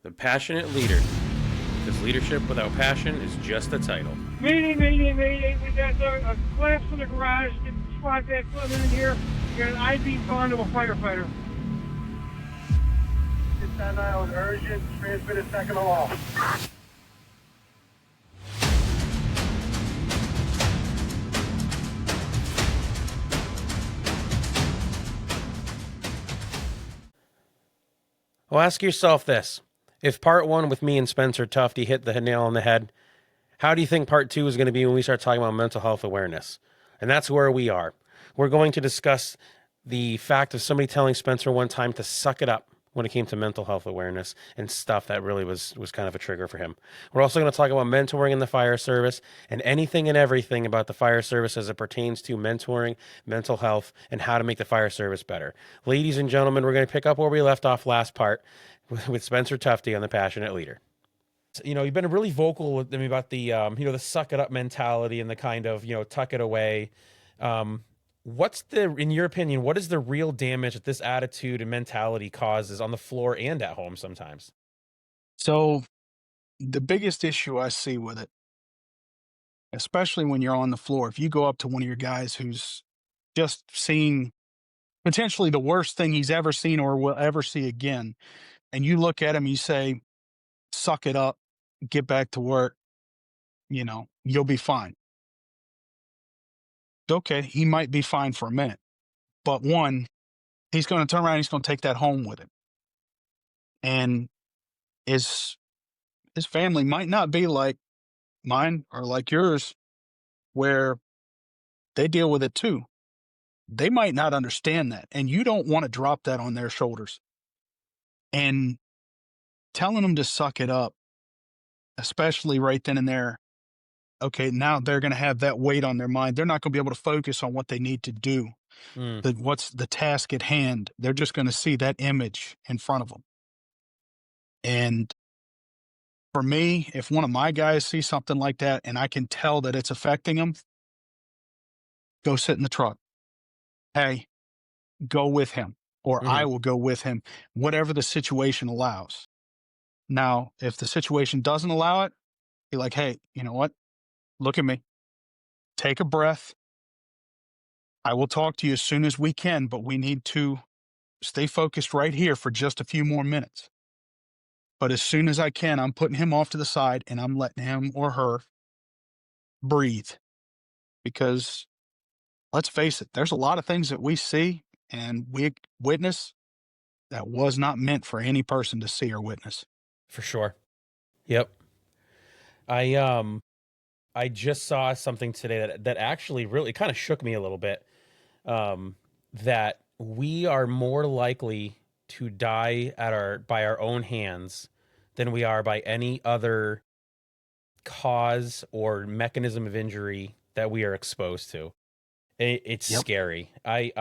The passionate leader. Because leadership without passion is just a title. Meeting. We got a collapse in the garage. Get the squad back equipment in here. We got an IV bond of a firefighter. It's that island urgent. Transmit a second alarm. Well, ask yourself this. If part one with me and Spencer Tuftee hit the nail on the head, how do you think part two is going to be when we start talking about mental health awareness? And that's where we are. We're going to discuss the fact of somebody telling Spencer one time to suck it up when it came to mental health awareness and stuff that really was kind of a trigger for him. We're also going to talk about mentoring in the fire service and anything and everything about the fire service as it pertains to mentoring, mental health, and how to make the fire service better. Ladies and gentlemen, we're going to pick up where we left off last part with Spencer Tuftee on The Passionate Leader. You know, you've been really vocal with me about the, the suck it up mentality and the kind of, tuck it away. In your opinion, what is the real damage that this attitude and mentality causes on the floor and at home sometimes? So the biggest issue I see with it, especially when you're on the floor, if you go up to one of your guys who's just seen potentially the worst thing he's ever seen or will ever see again, and you look at him, you say, suck it up, get back to work, you'll be fine. Okay, he might be fine for a minute, but one, he's going to turn around, he's going to take that home with him. And his family might not be like mine or like yours, where they deal with it too. They might not understand that, and you don't want to drop that on their shoulders. And telling them to suck it up, especially right then and there, okay, now they're going to have that weight on their mind. They're not going to be able to focus on what they need to do. What's the task at hand? They're just going to see that image in front of them. And for me, if one of my guys sees something like that and I can tell that it's affecting them, go sit in the truck. Hey, go with him, or I will go with him, whatever the situation allows. Now, if the situation doesn't allow it, be like, hey, you know what? Look at me. Take a breath. I will talk to you as soon as we can, but we need to stay focused right here for just a few more minutes. But as soon as I can, I'm putting him off to the side and I'm letting him or her breathe. Because let's face it, there's a lot of things that we see and we witness that was not meant for any person to see or witness. For sure. Yep. I just saw something today that actually really kind of shook me a little bit. That we are more likely to die by our own hands than we are by any other cause or mechanism of injury that we are exposed to. It's scary. I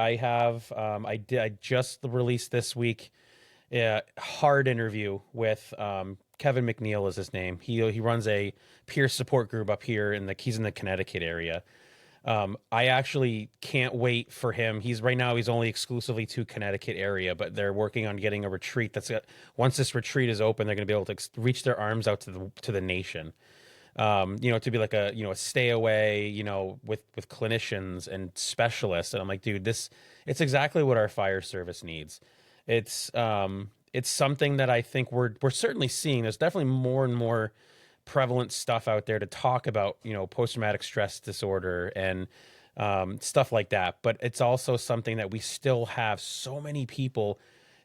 just released this week a hard interview with Kevin McNeil is his name. He runs a peer support group up here he's in the Connecticut area. I actually can't wait for him. He's only exclusively to Connecticut area, but they're working on getting a retreat once this retreat is open, they're going to be able to reach their arms out to the nation. To be like a stay away, with clinicians and specialists. And I'm like, dude, it's exactly what our fire service needs. It's something that I think we're certainly seeing. There's definitely more and more prevalent stuff out there to talk about, post-traumatic stress disorder and stuff like that. But it's also something that we still have so many people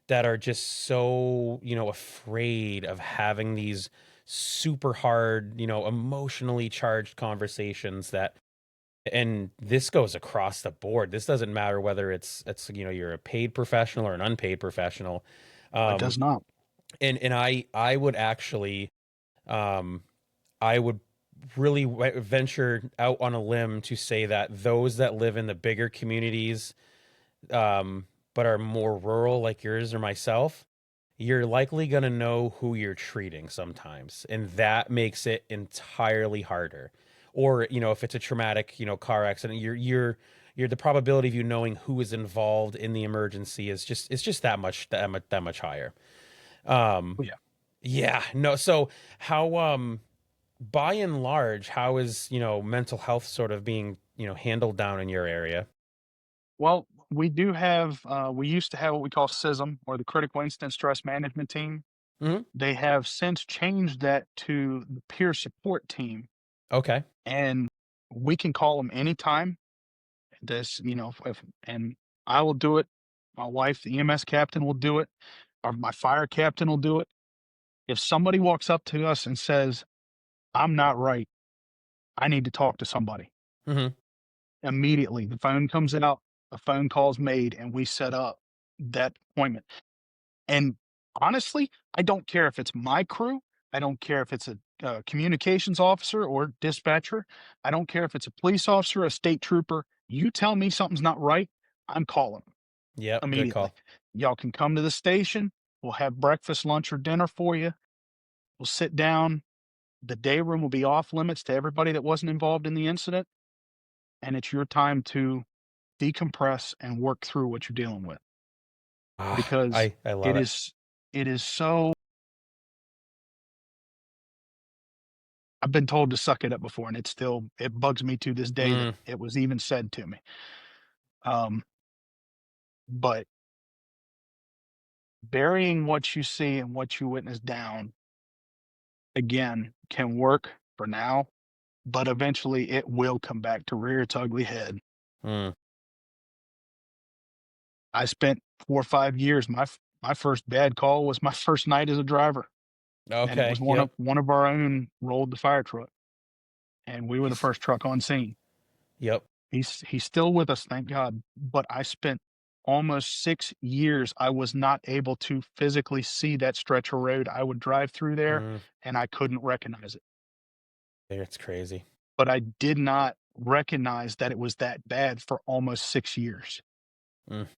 that are just so, afraid of having these super hard, emotionally charged conversations and this goes across the board. This doesn't matter whether it's you're a paid professional or an unpaid professional. It does not. And I would actually, I would really venture out on a limb to say that those that live in the bigger communities, but are more rural like yours or myself, you're likely going to know who you're treating sometimes. And that makes it entirely harder. Or, if it's a traumatic, car accident, you're the probability of knowing who is involved in the emergency is just that much higher. Yeah. Yeah, no. So how by and large, how is, mental health sort of being, handled down in your area? Well, we do have, we used to have what we call CISM, or the Critical Incident Stress Management Team. Hmm. They have since changed that to the peer support team, Okay. and we can call them anytime. And I will do it. My wife, the EMS captain, will do it, or my fire captain will do it. If somebody walks up to us and says, "I'm not right, I need to talk to somebody," Hmm. immediately the phone comes out, a phone call's made, and we set up that appointment. And honestly, I don't care if it's my crew. I don't care if it's a communications officer or dispatcher. I don't care if it's a police officer, a state trooper. You tell me something's not right, I'm calling Yep. Good immediately. call. Y'all can come to the station. We'll have breakfast, lunch, or dinner for you. We'll sit down. The day room will be off limits to everybody that wasn't involved in the incident. And it's your time to decompress and work through what you're dealing with, Ah, because I love it it. is it is so. I've been told to suck it up before, and it bugs me to this day that Mm, it was even said to me. Um, but burying what you see and what you witness down again can work for now, but eventually it will come back to rear its ugly head. mm. I spent 4 or 5 years. My first bad call was my first night as a driver, and it was Okay. Yep. one of our own rolled the fire truck, and we were the He's- first truck on scene. Yep. He's still with us, thank God, but I spent almost 6 years. I was not able to physically see that stretch of road. I would drive through there, Mm, and I couldn't recognize it, it's crazy. but I did not recognize that it was that bad for almost 6 years. Mm,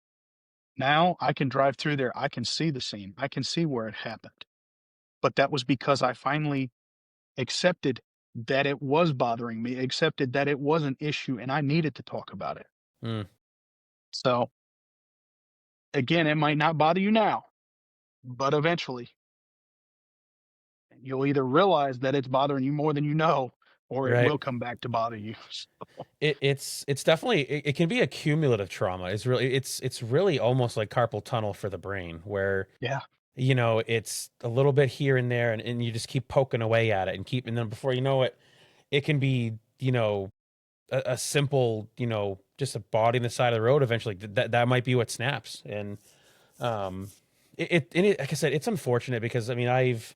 Now, I can drive through there, I can see the scene, I can see where it happened, but that was because I finally accepted that it was bothering me, accepted that it was an issue, and I needed to talk about it. mm. So, again, it might not bother you now, but eventually, you'll either realize that it's bothering you more than you know, or it Right. will come back to bother you. It's definitely it can be a cumulative trauma. It's really almost like carpal tunnel for the brain, where Yeah. it's a little bit here and there, and you just keep poking away at it and then before you know it, it can be, a simple, just a body on the side of the road eventually. That might be what snaps. And um like I said, it's unfortunate because I mean I've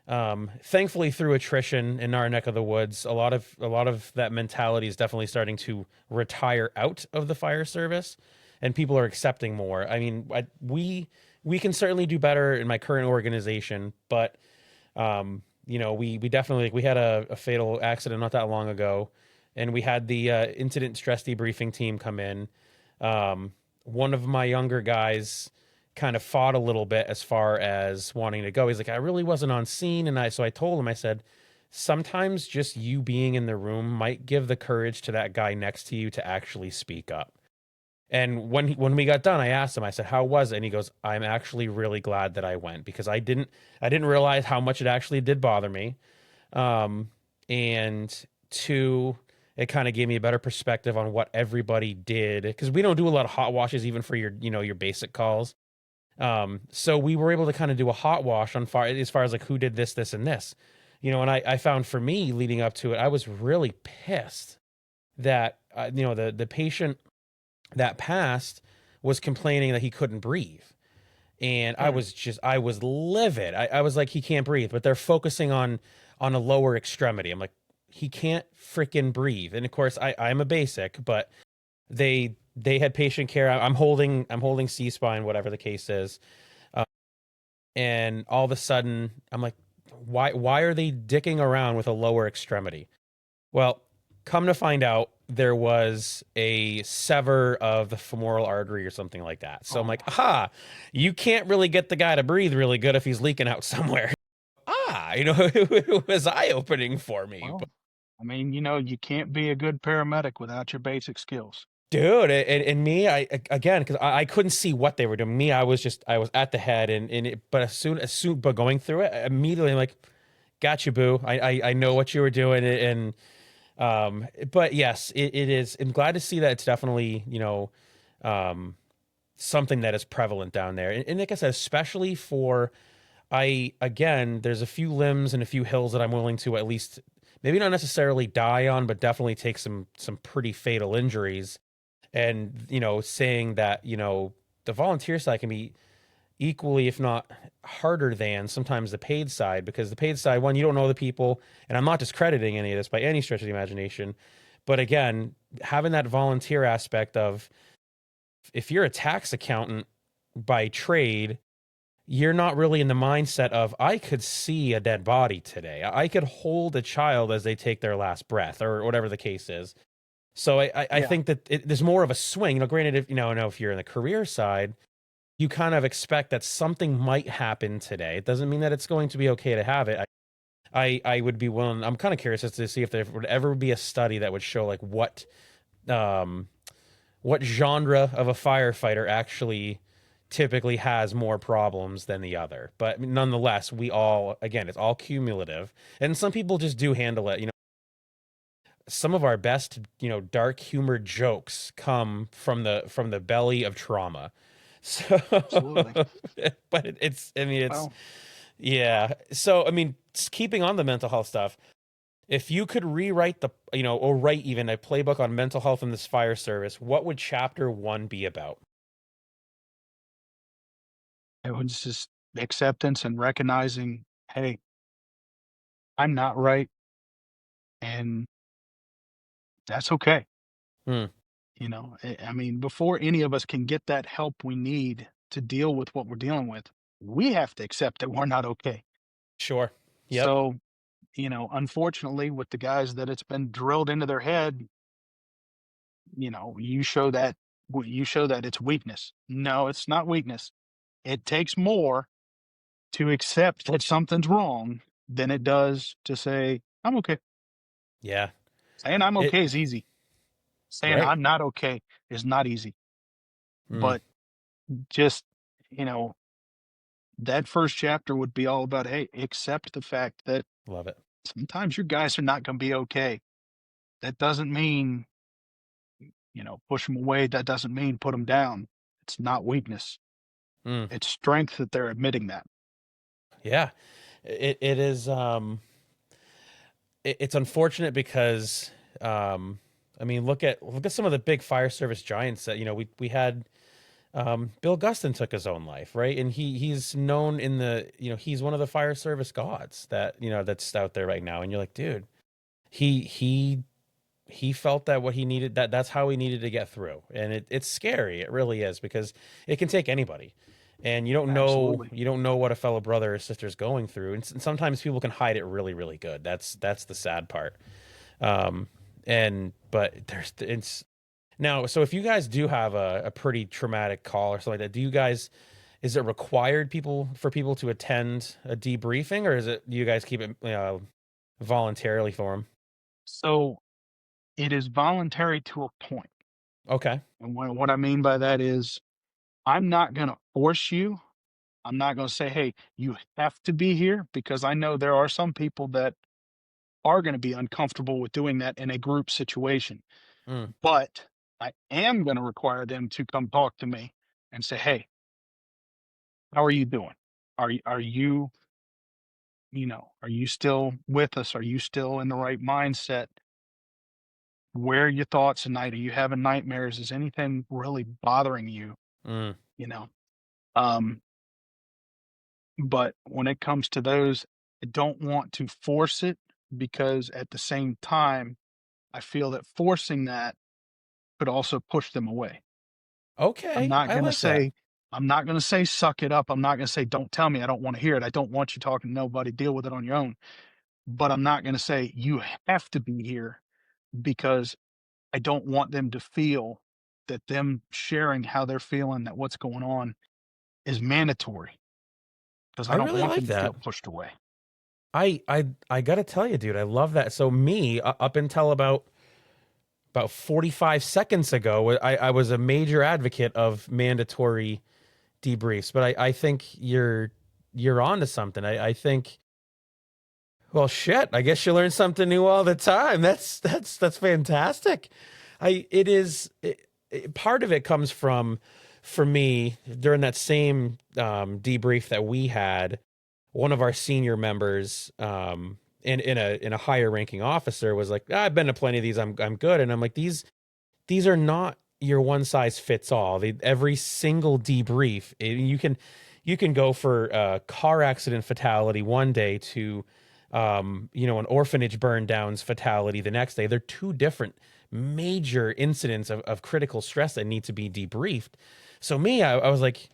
thankfully through attrition in our neck of the woods, a lot of that mentality is definitely starting to retire out of the fire service, and people are accepting more. I mean, we can certainly do better in my current organization, but we definitely, we had a fatal accident not that long ago, and we had the incident stress debriefing team come in. One of my younger guys kind of fought a little bit as far as wanting to go. He's like, I really wasn't on scene, and I told him, I said, sometimes just you being in the room might give the courage to that guy next to you to actually speak up. And when we got done, I asked him, I said, how was it? And he goes, I'm actually really glad that I went because I didn't realize how much it actually did bother me. Um, and two, it kind of gave me a better perspective on what everybody did because we don't do a lot of hot washes even for your basic calls. So we were able to kind of do a hot wash on far as far as like who did this, and this, and I found for me leading up to it, I was really pissed that the patient that passed was complaining that he couldn't breathe. And Hmm. I was livid. I was like, he can't breathe, but they're focusing on a lower extremity. I'm like, he can't freaking breathe. And of course I'm a basic, but they had patient care. I'm holding C-spine, whatever the case is. Uh, and all of a sudden I'm like, why are they dicking around with a lower extremity? Well, come to find out, there was a sever of the femoral artery or something like that. So I'm Oh, like, aha, you can't really get the guy to breathe really good if he's leaking out somewhere. It was eye opening for me. well, I mean, you can't be a good paramedic without your basic skills. Dude, and me, again, because I couldn't see what they were doing. Me, I was at the head, but but going through it, immediately I'm like, got you, boo. I know what you were doing, but yes, it is. I'm glad to see that it's definitely, um, something that is prevalent down there. And like I said, especially for, again, there's a few limbs and a few hills that I'm willing to at least maybe not necessarily die on, but definitely take some pretty fatal injuries. And, saying that, the volunteer side can be equally, if not harder than sometimes the paid side, because the paid side, one, you don't know the people, and I'm not discrediting any of this by any stretch of the imagination. But again, having that volunteer aspect of, if you're a tax accountant by trade, you're not really in the mindset of, I could see a dead body today. I could hold a child as they take their last breath, or whatever the case is. So I Yeah. think that there's more of a swing. Granted, if if you're in the career side, you kind of expect that something might happen today. It doesn't mean that it's going to be okay to have it. I would be willing. I'm kind of curious as to see if there would ever be a study that would show like um what genre of a firefighter actually typically has more problems than the other. But nonetheless, we all, again, it's all cumulative, and some people just do handle it. Some of our best, dark humored jokes come from the belly of trauma. So, Absolutely. but I mean, it's, Well, yeah. So, I mean, keeping on the mental health stuff, if you could rewrite or write even a playbook on mental health in this fire service, what would chapter one be about? it was just acceptance and recognizing, hey, I'm not right, and that's okay. Hmm. I mean, before any of us can get that help we need to deal with what we're dealing with, we have to accept that we're not okay. Sure. Yep. So, unfortunately, with the guys that it's been drilled into their head, you show that it's weakness. No, it's not weakness. It takes more to accept that something's wrong than it does to say, I'm okay. Yeah. Saying I'm It okay is easy. Saying right. I'm not okay is not easy. Mm, But just, you know, that first chapter would be all about, hey, accept the fact that love it. sometimes your guys are not going to be okay. That doesn't mean, push them away. That doesn't mean put them down. It's not weakness. Mm, It's strength that they're admitting that. yeah. It is. It's unfortunate because, I mean, look at some of the big fire service giants that we had. Bill Gustin took his own life, right? And he's known in the he's one of the fire service gods that that's out there right now. And you're like, dude, he he he felt that what he needed, that's how he needed to get through, and it's scary. It really is, because it can take anybody, and Absolutely. you don't know what a fellow brother or sister is going through, and sometimes people can hide it really really good. That's the sad part. um and but there's it's now, so if you guys do have a pretty traumatic call or something like that, do you guys, is it required for people to attend a debriefing, or do you guys keep it voluntarily for them? So it is voluntary to a point. Okay. And what I mean by that is, I'm not going to force you. I'm not going to say, hey, you have to be here, because I know there are some people that are going to be uncomfortable with doing that in a group situation. Mm, But I am going to require them to come talk to me and say, hey, how are you doing? Are you still with us? Are you still in the right mindset? Where are your thoughts at night? Are you having nightmares? Is anything really bothering you? mm. You know, um, but when it comes to those, I don't want to force it, because at the same time, I feel that forcing that could also push them away. I'm Okay, not I gonna like that. say I'm not gonna say suck it up. I'm not gonna say don't tell me. I don't want to hear it. I don't want you talking to nobody. Deal with it on your own. But I'm not gonna say you have to be here, because I don't want them to feel that them sharing how they're feeling, that what's going on, is mandatory, because I I don't really want like them to feel that. pushed away. I gotta tell you, dude, I love that. So me, up until about about 45 seconds ago, I was a major advocate of mandatory debriefs, but I think you're on to something. I think, well, shit, I guess you learn something new all the time. That's fantastic. Part of it comes from, for me, during that same debrief that we had, one of our senior members, in a higher ranking officer was like, I've been to plenty of these. I'm good. And I'm like, these are not your one size fits all. Every single debrief, you can go for a car accident fatality one day to, an orphanage burn downs fatality the next day. They're two different major incidents of critical stress that need to be debriefed. So me, I was like,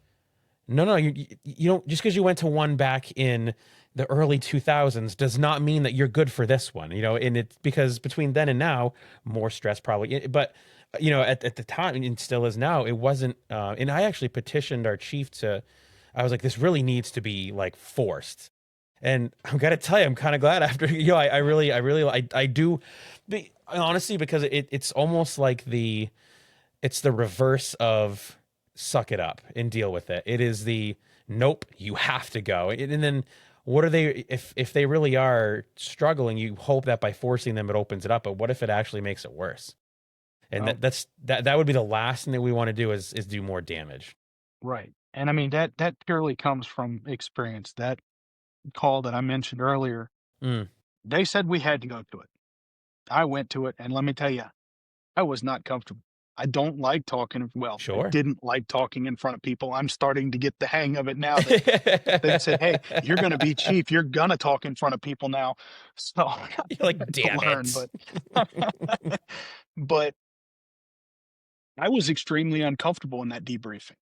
no, you don't, just because you went to one back in the early 2000s does not mean that you're good for this one, and it's because between then and now, more stress probably, but at the time, and still is now, it wasn't, and I actually petitioned our chief I was like, this really needs to be like forced. And I'm gonna tell you, I'm kind of glad after, I do, honestly, because it's almost like it's the reverse of suck it up and deal with it. It is nope, you have to go. And then what are they, if they really are struggling, you hope that by forcing them, it opens it up. But what if it actually makes it worse? And Well, that would be the last thing that we want to do is do more damage. right. And I mean, that purely comes from experience. That call that I mentioned earlier, Mm, they said we had to go to it. I went to it, and let me tell you, I was not comfortable. I don't like talking. Well, I sure. didn't like talking in front of people. I'm starting to get the hang of it now that they said, "Hey, you're going to be chief. You're going to talk in front of people now." So I You're like, had to damn learn, it. but I was extremely uncomfortable in that debriefing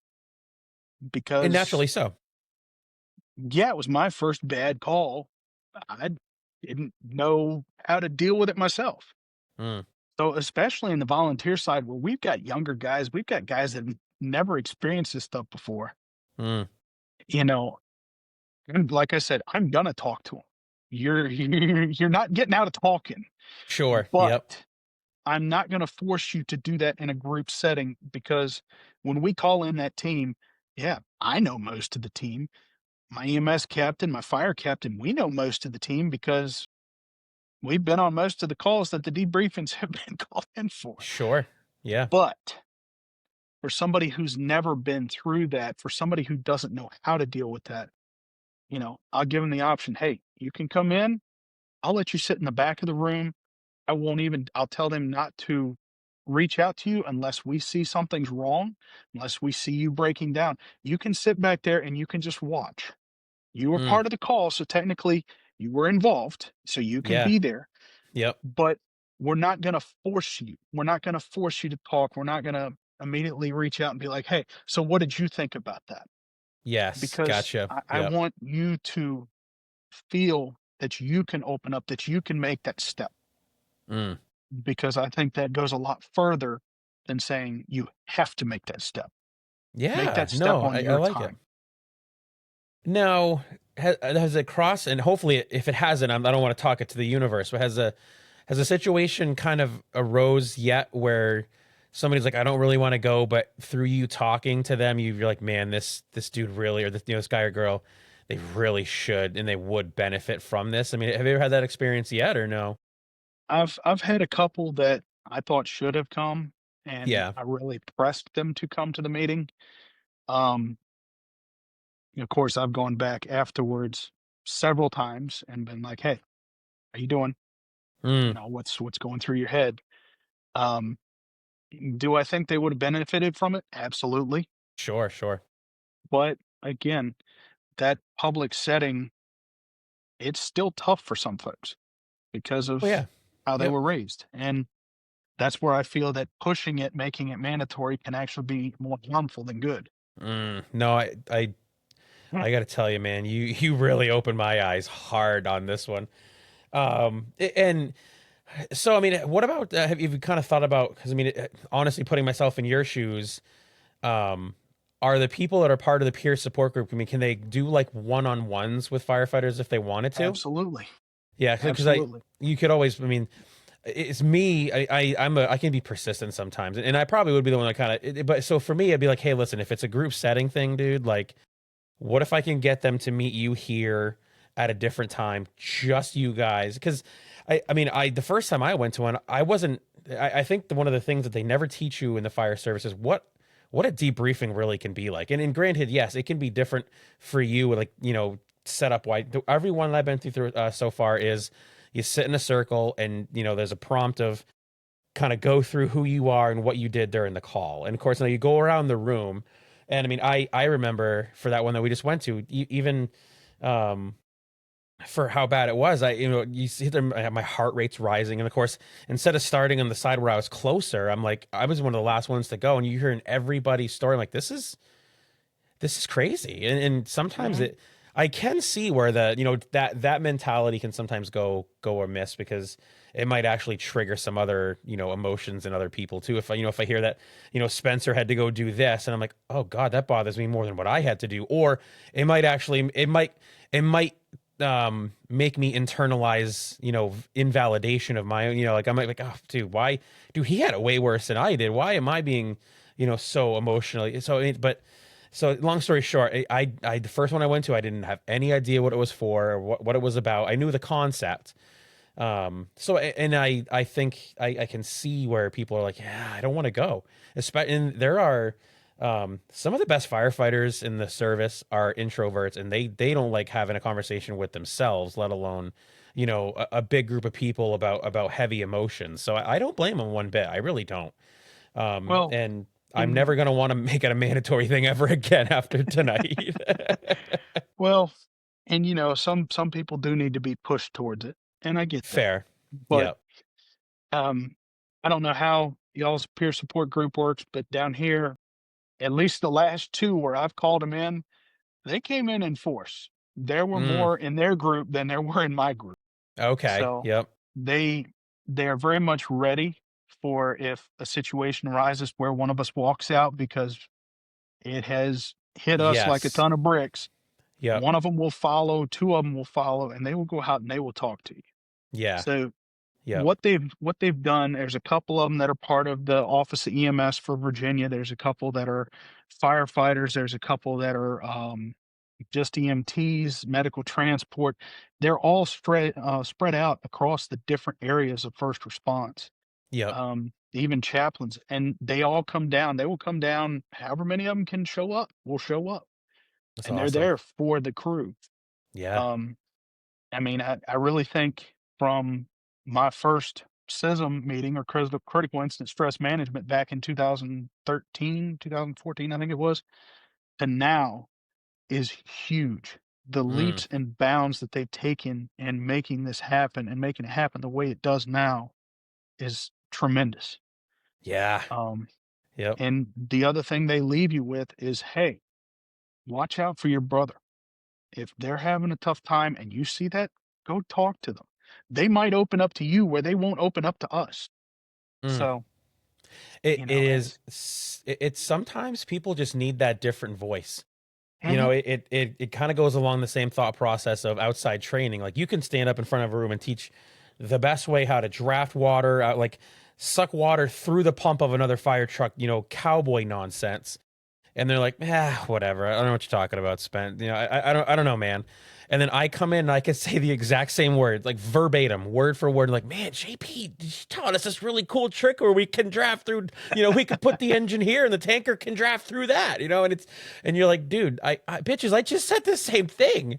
And because, naturally so. yeah, it was my first bad call. I didn't know how to deal with it myself. Mm, So, especially in the volunteer side where we've got younger guys, we've got guys that have never experienced this stuff before. mm, You know, and like I said, I'm gonna talk to them. You're not getting out of talking, sure. Yep. but I'm not gonna force you to do that in a group setting because when we call in that team, yeah, I know most of the team. My EMS captain, my fire captain, we know most of the team because we've been on most of the calls that the debriefings have been called in for. Sure. Yeah. But for somebody who's never been through that, for somebody who doesn't know how to deal with that, I'll give them the option. Hey, you can come in. I'll let you sit in the back of the room. I'll tell them not to reach out to you unless we see something's wrong, unless we see you breaking down. You can sit back there and you can just watch. You were Mm, part of the call. So technically you were involved. So you can yeah. be there, Yep. but we're not going to force you. We're not going to force you to talk. We're not going to immediately reach out and be like, hey, so what did you think about that? Yes. Because Gotcha. I Yep. want you to feel that you can open up, that you can make that step, Mm. because I think that goes a lot further than saying you have to make that step. Make Yeah. that step No, on I your like it. time. Now, has it crossed? And hopefully, if it hasn't, I don't want to talk it to the universe. But has a situation kind of arose yet where somebody's like, I don't really want to go, but through you talking to them, you're like, man, this dude really, or this guy or girl, they really should, and they would benefit from this. I mean, have you ever had that experience yet, or no? I've had a couple that I thought should have come, and Yeah. I really pressed them to come to the meeting. Um, of course, I've gone back afterwards several times and been like, "Hey, how you doing? Mm, What's going through your head?" Um, do I think they would have benefited from it? Absolutely. sure. Sure. But again, that public setting, it's still tough for some folks because Oh yeah. of how they Yep. were raised. And that's where I feel that pushing it, making it mandatory can actually be more harmful than good. No, Hmm. I got to tell you, man, you really opened my eyes hard on this one. And so, I mean, what about have you kind of thought about? Because I mean, honestly, putting myself in your shoes, um, are the people that are part of the peer support group? I mean, can they do like one-on-ones with firefighters if they wanted to? Absolutely. Yeah, because Absolutely. you could always. I mean, it's me. I can be persistent sometimes, and I probably would be the one that kind of. But so for me, I'd be like, hey, listen, if it's a group setting thing, dude, like, what if I can get them to meet you here at a different time, just you guys? Because I mean, the first time I went to one, I wasn't. I think one of the things that they never teach you in the fire service is what a debriefing really can be like. And granted, yes, it can be different for you, like, setup wise. Every one that I've been through so far is you sit in a circle and there's a prompt of kind of go through who you are and what you did during the call. And of course, now you go around the room. And I mean, I remember for that one that we just went to, even um, for how bad it was, you see them, my heart rate's rising. And of course, instead of starting on the side where I was closer, I was one of the last ones to go. And you're hearing everybody's story. I'm like, this is crazy. And sometimes Mhm. I can see where that mentality can sometimes go amiss, because it might actually trigger some other, emotions in other people too. If I hear that, Spencer had to go do this, and I'm like, oh God, that bothers me more than what I had to do. Or it might make me internalize, invalidation of my own, like I might like, oh dude, why, dude, he had it way worse than I did. Why am I being, so emotionally so, but so long story short, the first one I went to, I didn't have any idea what it was for or what it was about. I knew the concept. And I think I can see where people are like, yeah, I don't want to go. And there are, some of the best firefighters in the service are introverts, and they don't like having a conversation with themselves, let alone, a big group of people about heavy emotions. So I don't blame them one bit. I really don't. Well, And I'm and never going to want to make it a mandatory thing ever again after tonight. well, and some people do need to be pushed towards it, and I get that. Fair. But Yeah. um, I don't know how y'all's peer support group works, but down here, at least the last two where I've called them in, they came in force. There were Mm, more in their group than there were in my group. okay. So Yep. they they're very much ready for if a situation arises where one of us walks out because it has hit us like a Yes. ton of bricks. Yep. One of them will follow, two of them will follow, and they will go out and they will talk to you. Yeah. So Yep. what they've done, there's a couple of them that are part of the Office of EMS for Virginia. There's a couple that are firefighters. There's a couple that are just EMTs, medical transport. They're all spread out across the different areas of first response. Yep. Even chaplains, and they all come down. They will come down. However many of them can show up, will show up, That's and they're awesome. there for the crew. Yeah. Um, I mean, I really think from my first CISM meeting or critical incident stress management back in 2013, 2014, I think it was, to now is huge. The Mm. leaps and bounds that they've taken in making this happen and making it happen the way it does now is tremendous. Yeah. Um, Yep. and the other thing they leave you with is, hey, watch out for your brother. If they're having a tough time and you see that, go talk to them. They might open up to you where they won't open up to us. Mm. So, It you it know, is it's it's sometimes people just need that different voice. Mhm. It kind of goes along the same thought process of outside training. Like, you can stand up in front of a room and teach the best way how to draft water, like suck water through the pump of another fire truck, cowboy nonsense. And they're like, whatever. I don't know what you're talking about, Spent. I don't know, man. And then I come in and I can say the exact same word, like verbatim, word for word, like, man, JP taught us this really cool trick where we can draft through, we could put the engine here and the tanker can draft through that, and you're like, dude, bitches, I just said the same thing.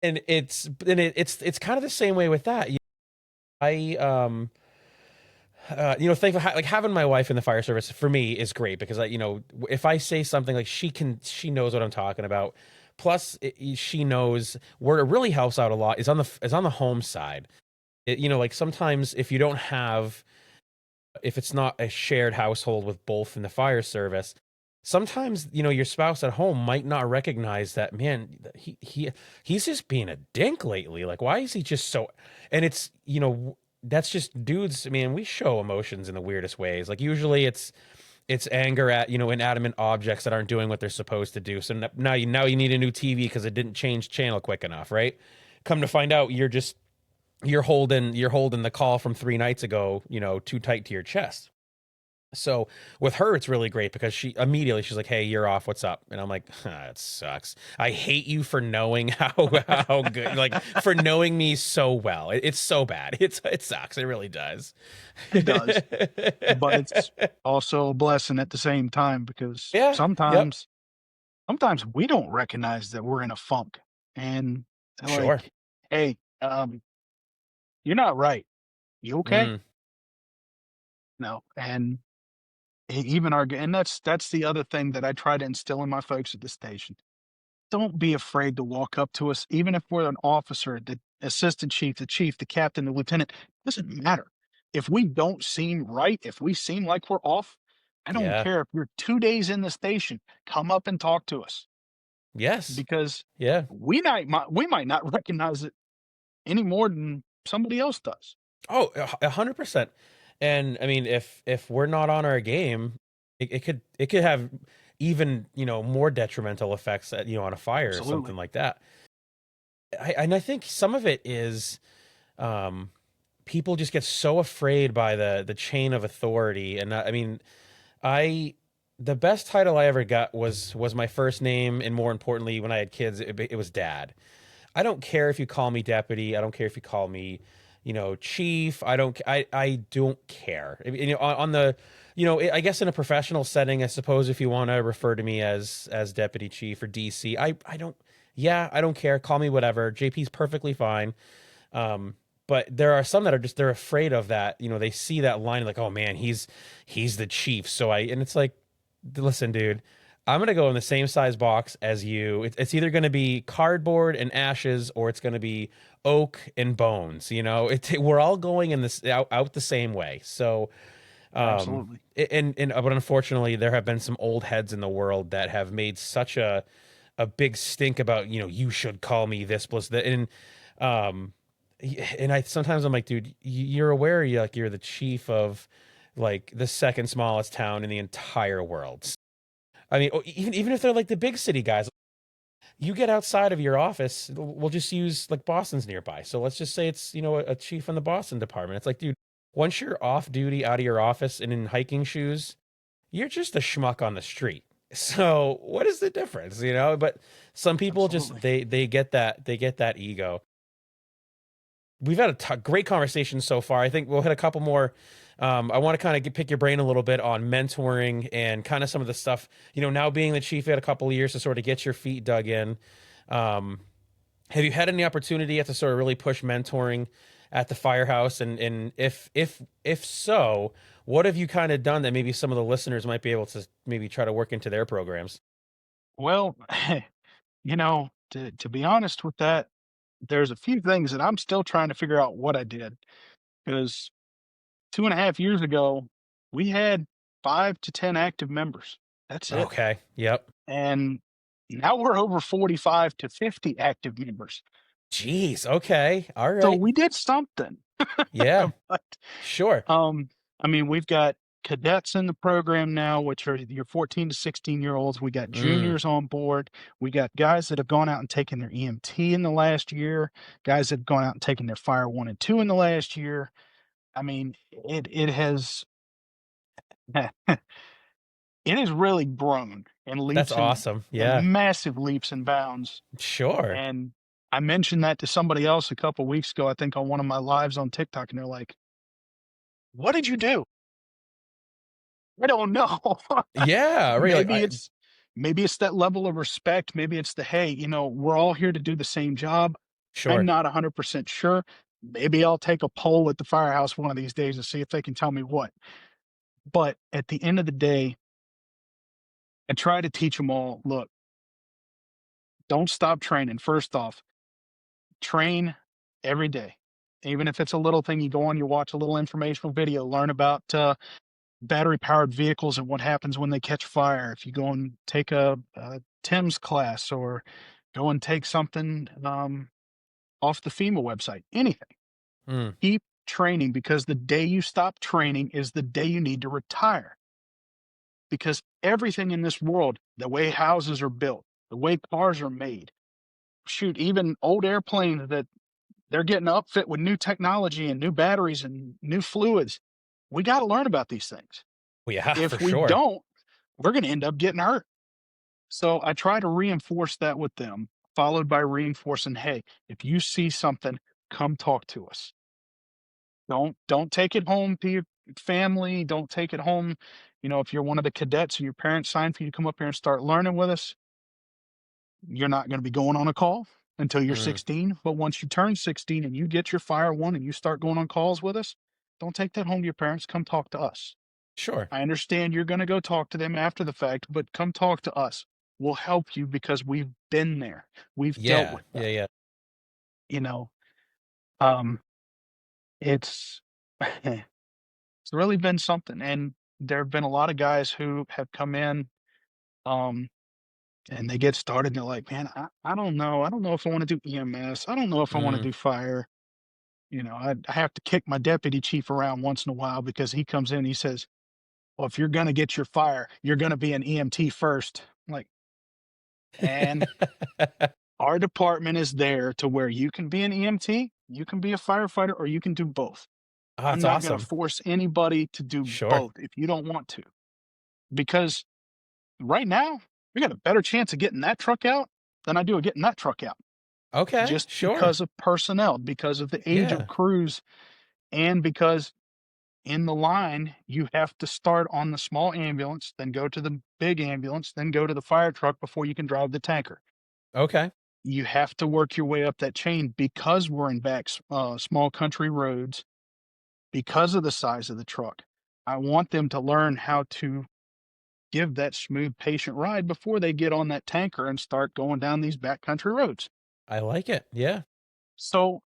And it's kind of the same way with that. I, thankful like having my wife in the fire service for me is great, because if I say something, like, she knows what I'm talking about. Plus, she knows where it really helps out a lot is on the home side. Like, sometimes if it's not a shared household with both in the fire service, sometimes your spouse at home might not recognize that, man, he's just being a dink lately. Like, why is he just so? And it's that's just dudes. Man, we show emotions in the weirdest ways. Like, usually it's anger at inanimate objects that aren't doing what they're supposed to do. So now you need a new TV because it didn't change channel quick enough, right? Come to find out, you're just you're holding the call from 3 nights ago, too tight to your chest. So with her, it's really great because she's like, "Hey, you're off. What's up?" And I'm like, "It sucks. I hate you for knowing how good, like for knowing me so well. It's so bad. It sucks. It really does." It does, but it's also a blessing at the same time because Yeah. Yep. sometimes we don't recognize that we're in a funk and they're Sure. like, "Hey, you're not right. You okay?" Mm, No, and even our and that's the other thing that I try to instill in my folks at the station. Don't be afraid to walk up to us, even if we're an officer, the assistant chief, the captain, the lieutenant. Doesn't matter. If we don't seem right, if we seem like we're off, I don't yeah. care if you're 2 days in the station. Come up and talk to us Yes. because Yeah. we might not recognize it any more than somebody else does. Oh, 100%. And I mean, if we're not on our game, it could have even more detrimental effects on a fire or something Absolutely. like that. And I think some of it is um, people just get so afraid by the chain of authority. And I mean, I the best title I ever got was my first name, and more importantly, when I had kids, it was dad. I don't care if you call me deputy. I don't care if you call me, chief. I don't care. I mean, on the, I guess in a professional setting, I suppose if you want to refer to me as deputy chief or DC, I don't. Yeah, I don't care. Call me whatever. JP's perfectly fine. But there are some that are just they're afraid of that. They see that line like, oh man, he's the chief. And it's like, listen, dude, I'm gonna go in the same size box as you. It's either gonna be cardboard and ashes, or it's gonna be oak and bones. We're all going in this out the same way. So, Absolutely. but unfortunately, there have been some old heads in the world that have made such a big stink about you should call me this plus that um and I sometimes I'm like, dude, you're aware you're the chief of like the second smallest town in the entire world. I mean, even if they're like the big city guys, you get outside of your office, we'll just use like Boston's nearby. So let's just say it's, a chief in the Boston department. It's like, dude, once you're off duty out of your office and in hiking shoes, you're just a schmuck on the street. So what is the difference, But some people just Absolutely. they get that ego. We've had a great conversation so far. I think we'll hit a couple more. I want to kind of pick your brain a little bit on mentoring and kind of some of the stuff. Now being the chief, you had a couple of years to sort of get your feet dug in. Um, have you had any opportunity yet to sort of really push mentoring at the firehouse? And if so, what have you kind of done that maybe some of the listeners might be able to maybe try to work into their programs? Well, to be honest with that, there's a few things that I'm still trying to figure out what I did because 2.5 years ago, we had 5 to 10 active members. That's it. Okay. Yep. And now we're over 45 to 50 active members. Jeez. Okay. All So right. we did something. Yeah. But Sure. um, I mean, we've got cadets in the program now, which are your 14 to 16-year olds. We got Mm, juniors on board. We got guys that have gone out and taken their EMT in the last year, guys that have gone out and taken their Fire 1 and 2 in the last year. I mean, it has it has really grown in that's leaps awesome. Yeah. and massive leaps and bounds. Sure. And I mentioned that to somebody else a couple weeks ago, I think on one of my lives on TikTok, and they're like, "What did you do?" I don't know. Yeah. Right. Like Maybe it's that level of respect. Maybe it's the, "Hey, we're all here to do the same job." I'm sure. not 100% sure. Maybe I'll take a poll at the firehouse one of these days and see if they can tell me what. But at the end of the day, I try to teach them all, look, don't stop training. First off, train every day. Even if it's a little thing, you go on, you watch a little informational video, learn about battery powered vehicles and what happens when they catch fire. If you go and take a Tim's class or go and take something off the FEMA website, anything, Mm, keep training because the day you stop training is the day you need to retire. Because everything in this world, the way houses are built, the way cars are made, shoot, even old airplanes that They're getting upfit with new technology and new batteries and new fluids. We got to learn about these things. Well, yeah, for If we sure. don't, we're going to end up getting hurt. So I try to reinforce that with them, followed by reinforcing, hey, if you see something, come talk to us. Don't take it home to your family. Don't take it home. If you're one of the cadets and your parents signed for you to come up here and start learning with us, you're not going to be going on a call until you're Mm, 16. But once you turn 16 and you get your fire one and you start going on calls with us, don't take that home to your parents. Come talk to us. sure. I understand you're going to go talk to them after the fact, but come talk to us. We'll help you because we've been there. We've dealt Yeah, with yeah, that. yeah. You know, um, it's it's really been something. And there have been a lot of guys who have come in, um, and they get started. And they're like, man, I don't know. I don't know if I want to do EMS. I don't know if I want to Mm. do fire. I have to kick my deputy chief around once in a while because he comes in and he says, well, if you're going to get your fire, you're going to be an EMT first. I'm like, and our department is there to where you can be an EMT, you can be a firefighter, or you can do both. Oh, I'm that's not going to awesome. force anybody to do Sure. both if you don't want to. Because right now, we got a better chance of getting that truck out than I do of getting that truck out. Okay, Just sure. because of personnel, because of the age of Yeah, crews, and because in the line, you have to start on the small ambulance, then go to the big ambulance, then go to the fire truck before you can drive the tanker. okay. You have to work your way up that chain because we're in small country roads, because of the size of the truck. I want them to learn how to give that smooth, patient ride before they get on that tanker and start going down these backcountry roads. I like it. Yeah. So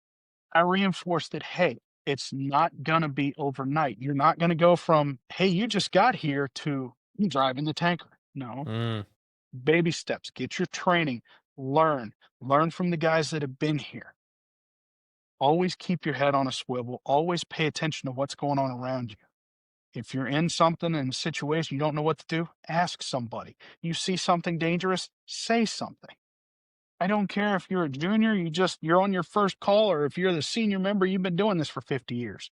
I reinforced that, hey, it's not going to be overnight. You're not going to go from, hey, you just got here to you driving the tanker. No, Mm, baby steps, get your training, learn from the guys that have been here. Always keep your head on a swivel. Always pay attention to what's going on around you. If you're in something in a situation you don't know what to do, ask somebody. You see something dangerous, say something. I don't care if you're a junior, you're on your first call, or if you're the senior member, you've been doing this for 50 years.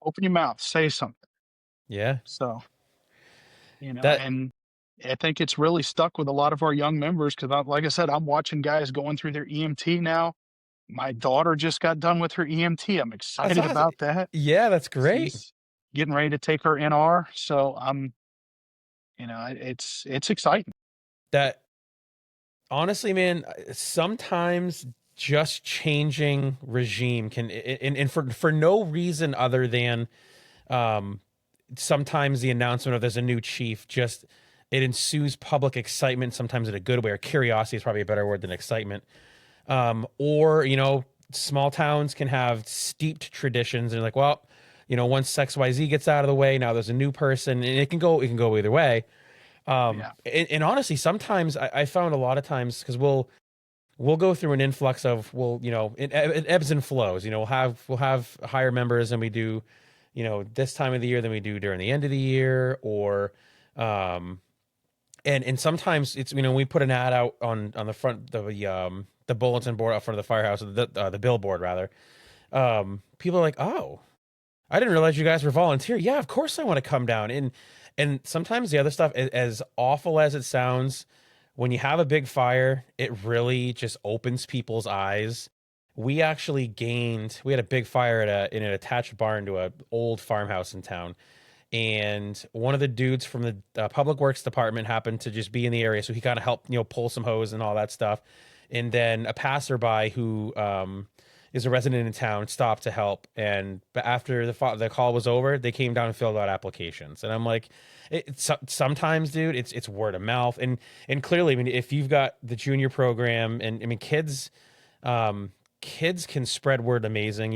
Open your mouth, say something. yeah. So, That and I think it's really stuck with a lot of our young members because, like I said, I'm watching guys going through their EMT now. My daughter just got done with her EMT. I'm that's excited awesome. about that. Yeah, that's great. She's getting ready to take her NR, so it's exciting. That honestly, man, sometimes just changing regime can and for no reason other than um sometimes the announcement of there's a new chief just it ensues public excitement, sometimes in a good way, or curiosity is probably a better word than excitement. Or small towns can have steeped traditions and like, well, once XYZ gets out of the way, now there's a new person, and it can go either way. Yeah, And honestly, sometimes I found a lot of times because we'll go through an influx of it ebbs and flows. We'll have higher members than we do, this time of the year than we do during the end of the year, or um, and sometimes it's we put an ad out on the front of the bulletin board out front of the firehouse, the billboard rather. People are like, oh, I didn't realize you guys were volunteer. Yeah, of course I want to come down. And sometimes the other stuff, as awful as it sounds, when you have a big fire, it really just opens people's eyes. We had a big fire in an attached barn to a old farmhouse in town. And one of the dudes from the public works department happened to just be in the area. So he kind of helped, pull some hose and all that stuff. And then a passerby who, is a resident in town stopped to help, and after the call was over, they came down and filled out applications. And I'm like, sometimes, dude, it's word of mouth, and clearly, I mean, if you've got the junior program, and I mean, kids can spread word amazing.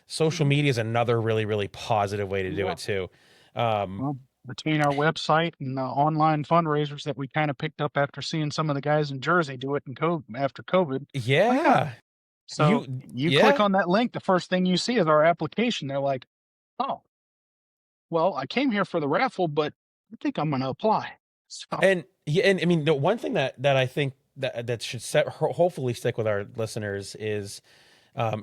Social mhm, media is another really really positive way to do yeah. it too. Um, Well, between our website and online fundraisers that we kind of picked up after seeing some of the guys in Jersey do it in after COVID, why not? yeah, So you you click yeah. on that link, the first thing you see is our application. They're like, oh, well, I came here for the raffle, but I think I'm going to apply. So, And yeah, and I mean, the one thing that I think that should hopefully stick with our listeners is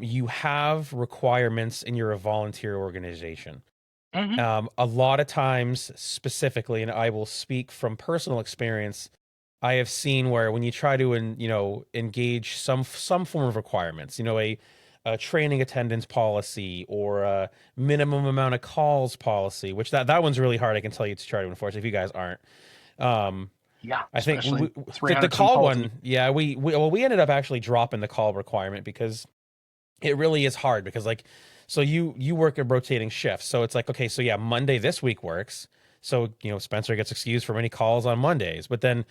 you have requirements and you're a volunteer organization. Hmm. A lot of times, specifically, and I will speak from personal experience, I have seen where when you try to, engage some form of requirements, a training attendance policy or a minimum amount of calls policy, which that one's really hard. I can tell you to try to enforce if you guys aren't. Um, Yeah, I think especially the 300 some call calls. one, yeah, we ended up actually dropping the call requirement because it really is hard because like so you work a rotating shift. So it's like, okay, so yeah, Monday this week works. So, Spencer gets excused for many calls on Mondays. But then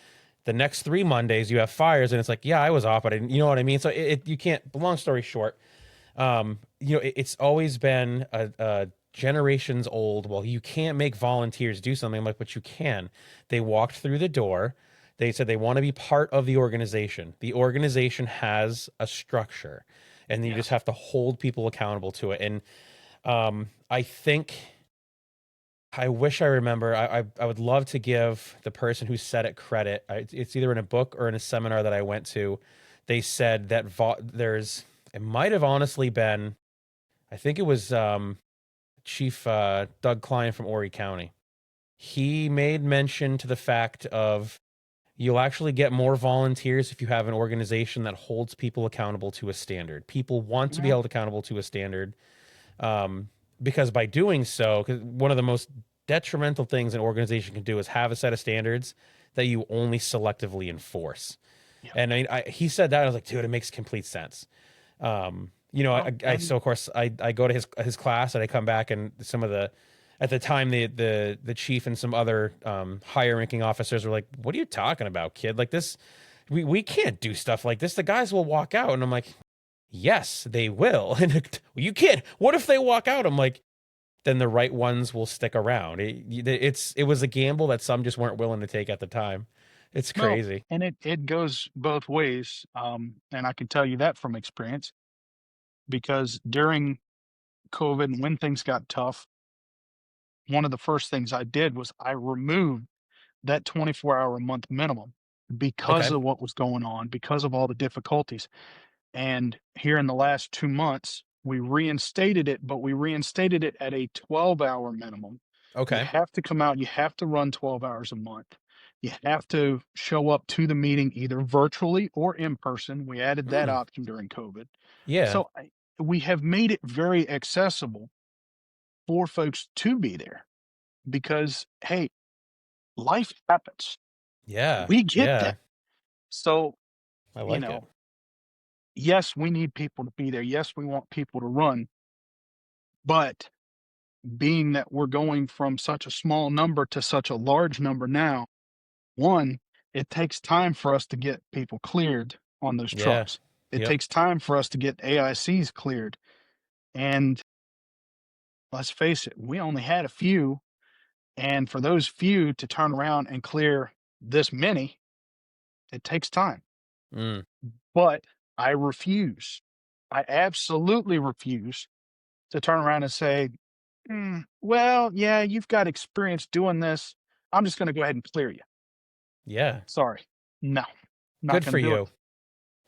the next 3 Mondays you have fires and it's like, yeah, I was off, but I didn't, you know what I mean? So you can't, long story short, it's always been a generations old. Well, you can't make volunteers do something. I'm like, but you can. They walked through the door. They said they want to be part of the organization. The organization has a structure, and then you just Yes. have to hold people accountable to it. And I think I wish I remember. I would love to give the person who said it credit. It's either in a book or in a seminar that I went to. They said that it might have honestly been, I think it was Chief Doug Klein from Horry County. He made mention to the fact of you'll actually get more volunteers if you have an organization that holds people accountable to a standard. People want to be Yeah. held accountable to a standard, because by doing so, because one of the most detrimental things an organization can do is have a set of standards that you only selectively enforce. Yeah. And he said that, and I was like, dude, it makes complete sense. Well, So of course I go to his class and I come back and some of the, at the time the chief and some other higher ranking officers were like, what are you talking about, kid? Like this, we can't do stuff like this. The guys will walk out. And I'm like, yes, they will. And you can't. What if they walk out? I'm like, then the right ones will stick around. It was a gamble that some just weren't willing to take at the time. It's well, crazy. and it goes both ways. And I can tell you that from experience because during COVID and when things got tough, one of the first things I did was I removed that 24-hour a month minimum because Okay. of what was going on, because of all the difficulties. And here in the last 2 months, we reinstated it, but we reinstated it at a 12-hour minimum. You Okay. have to come out, you have to run 12 hours a month. You have to show up to the meeting either virtually or in person. We added that Mm, option during COVID. yeah. So we have made it very accessible for folks to be there because, hey, life happens. Yeah. We get Yeah. that. So, I you like it. know, yes, we need people to be there. Yes, we want people to run. But being that we're going from such a small number to such a large number now, one, it takes time for us to get people cleared on those Yeah. trucks. It Yep. takes time for us to get AICs cleared. And let's face it, we only had a few. And for those few to turn around and clear this many, it takes time. Mm, But I refuse. I absolutely refuse to turn around and say, well, yeah, you've got experience doing this. I'm just going to go ahead and clear you. yeah. Sorry. No, not Good going for to do it you.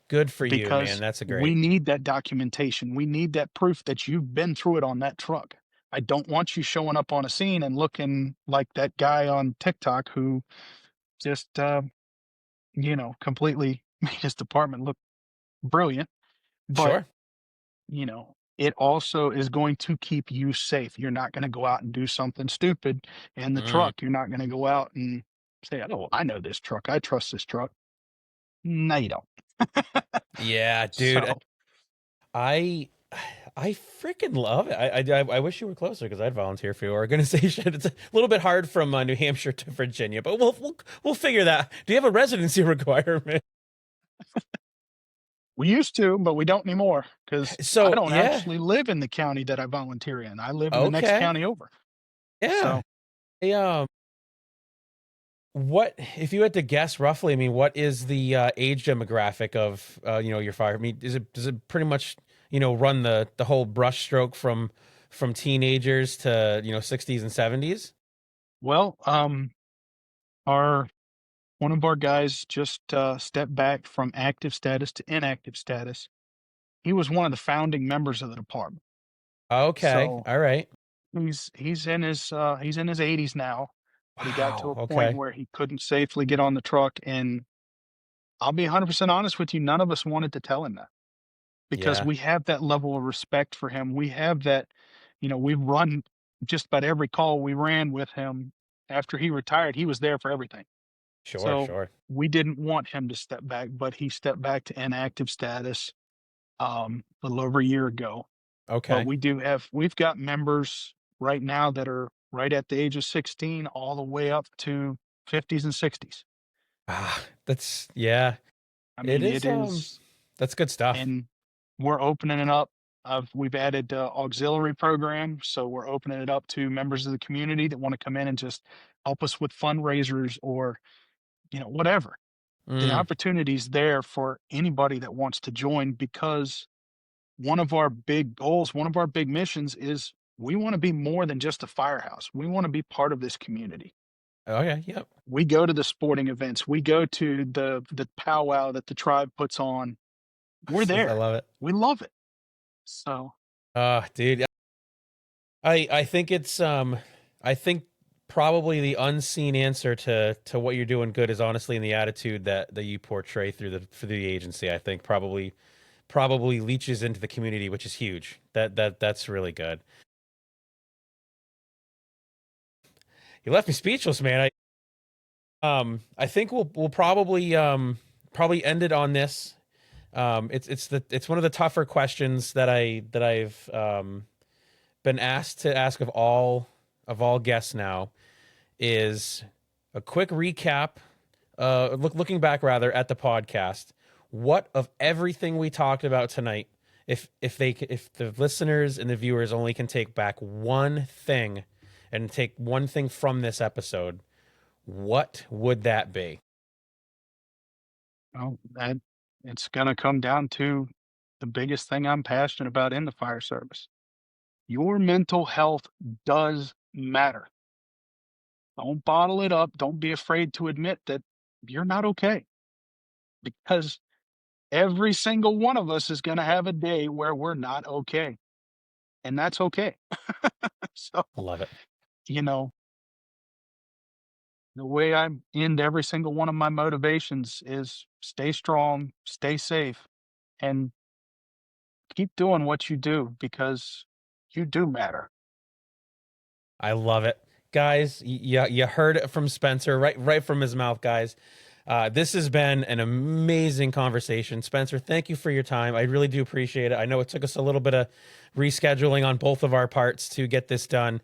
Good for you, man. because That's a we great. need that documentation. We need that proof that you've been through it on that truck. I don't want you showing up on a scene and looking like that guy on TikTok who just, completely made his department look brilliant. But, Sure. it also is going to keep you safe. You're not going to go out and do something stupid in the Mm, truck. You're not going to go out and say, oh, I know this truck. I trust this truck. No, you don't. yeah, dude. So, I I freaking love it. I wish you were closer because I'd volunteer for your organization. It's a little bit hard from New Hampshire to Virginia, but we'll figure that. Do you have a residency requirement? we used to, but we don't anymore because I So don't yeah, actually live in the county that I volunteer in. I live in the next okay, county over. yeah. So, Hey, what if you had to guess roughly? I mean, what is the age demographic of your fire? I mean, does it pretty much run the whole brushstroke from teenagers to 60s and 70s? well, our One of our guys just stepped back from active status to inactive status. He was one of the founding members of the department. Okay. So All right. he's in his 80s now, but he got to Wow. a point Okay. where he couldn't safely get on the truck. And I'll be 100% honest with you, none of us wanted to tell him that because Yeah. we have that level of respect for him. We have that, we've run just about every call we ran with him after he retired. He was there for everything. Sure. So Sure. we didn't want him to step back, but he stepped back to inactive status a little over a year ago. But Okay. we've got members right now that are right at the age of 16 all the way up to 50s and 60s. That's yeah. I It mean, is. it is, That's good stuff. and we're opening it up. We've added auxiliary program, so we're opening it up to members of the community that want to come in and just help us with fundraisers or whatever. The Mm. opportunity's there for anybody that wants to join because one of our big goals, one of our big missions is we want to be more than just a firehouse. We want to be part of this community. Okay. Yep. We go to the sporting events. We go to the powwow that the tribe puts on. We're I there. love it. We love it. So, Dude. I think it's I think probably the unseen answer to what you're doing good is honestly in the attitude that you portray through the agency. I think probably leaches into the community, which is huge. That's really good. You left me speechless, man. I think we'll probably end it on this. It's one of the tougher questions that I've been asked to ask of all guests now is a quick recap, looking back rather at the podcast. What of everything we talked about tonight, if the listeners and the viewers only can take back one thing and take one thing from this episode, what would that be? that it's going to come down to the biggest thing I'm passionate about in the fire service. Your mental health does matter. Don't bottle it up. Don't be afraid to admit that you're not okay because every single one of us is going to have a day where we're not okay. And that's okay. So, Love it. you know, the way I end every single one of my motivations is stay strong, stay safe, and keep doing what you do because you do matter. I love it. Guys, you heard it from Spencer, right from his mouth, guys. This has been an amazing conversation. Spencer, thank you for your time. I really do appreciate it. I know it took us a little bit of rescheduling on both of our parts to get this done.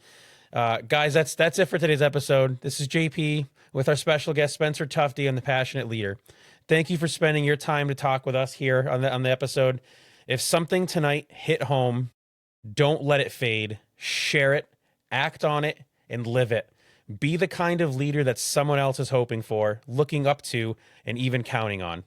Guys, that's it for today's episode. This is JP with our special guest, Spencer Tuftee, and the Passionate Leader. Thank you for spending your time to talk with us here on the episode. If something tonight hit home, don't let it fade. Share it, act on it, and live it. Be the kind of leader that someone else is hoping for, looking up to, and even counting on.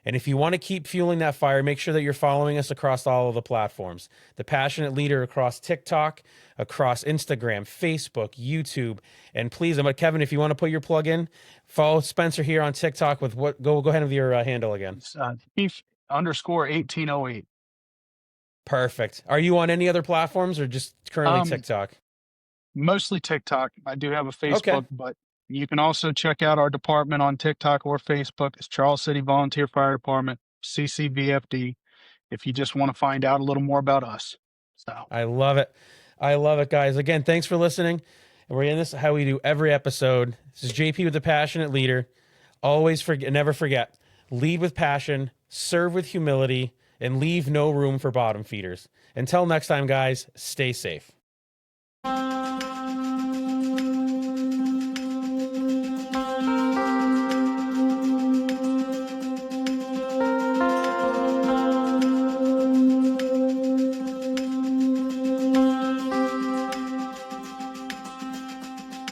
And if you want to keep fueling that fire, make sure that you're following us across all of the platforms. The Passionate Leader across TikTok, across Instagram, Facebook, YouTube. And please, Kevin, if you want to put your plug in, follow Spencer here on TikTok with go ahead with your handle again. It's Chief_1808. Perfect. Are you on any other platforms or just currently TikTok? Mostly TikTok. I do have a Facebook, Okay. but you can also check out our department on TikTok or Facebook. It's Charles City Volunteer Fire Department, CCVFD, if you just want to find out a little more about us. So I love it. I love it, guys. Again, thanks for listening. And we're in this how we do every episode. This is JP with the Passionate Leader. Never forget, lead with passion, serve with humility, and leave no room for bottom feeders. Until next time, guys, stay safe.